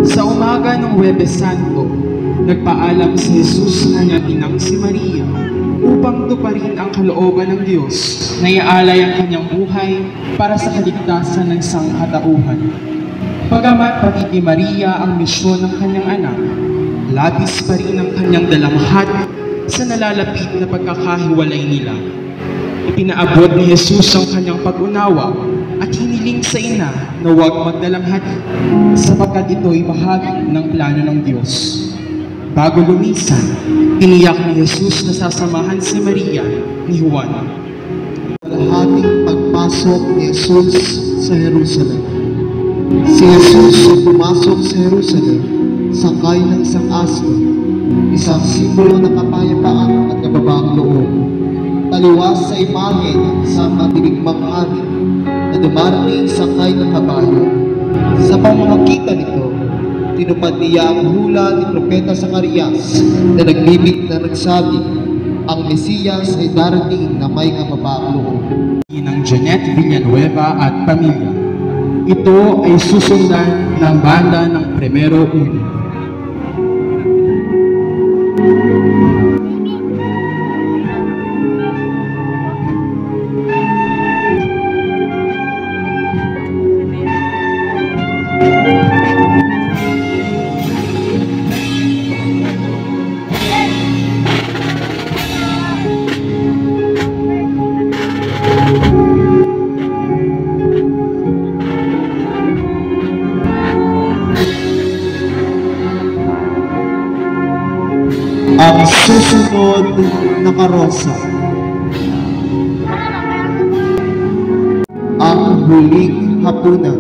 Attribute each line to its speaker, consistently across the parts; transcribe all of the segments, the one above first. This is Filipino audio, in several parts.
Speaker 1: Sa umaga ng Huwebes Santo, nagpaalam si Jesus sa kanyang inang si Maria upang tuparin ang kalooban ng Diyos na iaalay ang kanyang buhay para sa kaligtasan ng sangkatauhan. Bagamat pati ni Maria ang misyon ng kanyang anak, labis pa rin ang kanyang dalamhat sa nalalapit na pagkakahiwalay nila. Ipinaabot ni Jesus ang kanyang pag-unawa at hiniling sa ina na huwag magdalamhati sapagkat ito'y bahagi ng plano ng Diyos. Bago lumisan, tiniyak ni Jesus na sasamahan si Maria ni Juan.
Speaker 2: Kalahating pagpasok ni Jesus sa Jerusalem. Si Jesus ay pumasok sa Jerusalem sakay ng isang asno, isang simbolo ng kapayapaan at kababaang loob. Taliwas sa imahe ng isang matirigmang hari na dumarating sakay ng kabayo. Sa pamamagitan nito, tinupad niya ang hula ni Propeta Zacarias na nagbibig na nagsabi, ang Mesiyas ay darating na may kababaang loob.
Speaker 1: Ng Janet Villanueva at pamilya. Ito ay susundan ng banda ng Primero Uno.
Speaker 2: Ang susunod na karosa. Ang huling hapunan.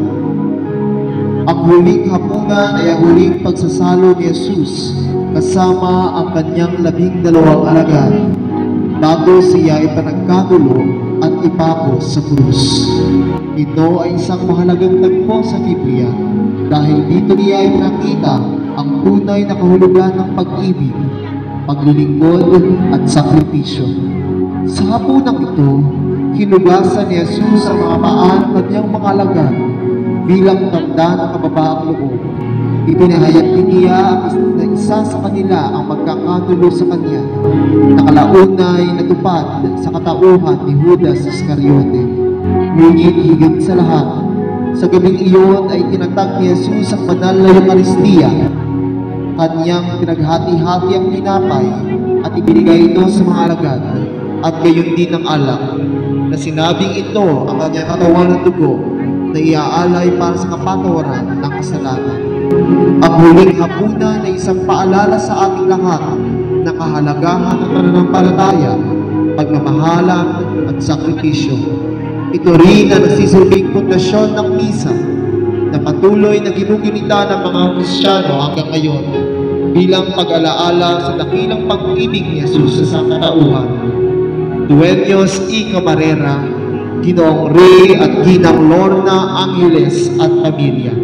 Speaker 2: Ang huling hapunan ay ang huling pagsasalo ni Jesus kasama ang kanyang 12 alagad bago siya ipanagkagulo at ipako sa krus. Ito ay isang mahalagang tagpo sa Biblia dahil dito niya ay nakita ang tunay na kahulugan ng pag-ibig, paglilingkod at sakripisyo. Sa hapunang ito, hinugasan ni Jesus ang mga paa ng kanyang mga alagad bilang tanda ng kababaang loob. Ipinahayag din niya na isa sa kanila ang magkakagulo sa kanya, na kalaunay natupad sa katauhan ni Judas Iscariote. Ngunit higit sa lahat, sa gabing iyon ay tinatag ni Jesus ang banal na Eucharistia. Kanyang pinaghati-hati ang tinapay at ibinigay ito sa mga alagad at gayon din ang alak, na sinabing ito ang kanyang katawan ng dugo na iaalay para sa kapatawaran ng kasalanan. Ang huling hapunan ay isang paalala sa ating lahat na kahalagahan ng pananampalataya, pagmamahalan at sakripisyo. Ito rin ang nagsisilbing pundasyon ng misa na patuloy na ginugunita ng mga Kristiyano hanggang ngayon bilang pag-alaala sa dakilang pag-ibig ni Jesus sa sangkatauhan. Dueños y Camarera, Ginoong Rey at Ginang Lorna Angeles at pamilya.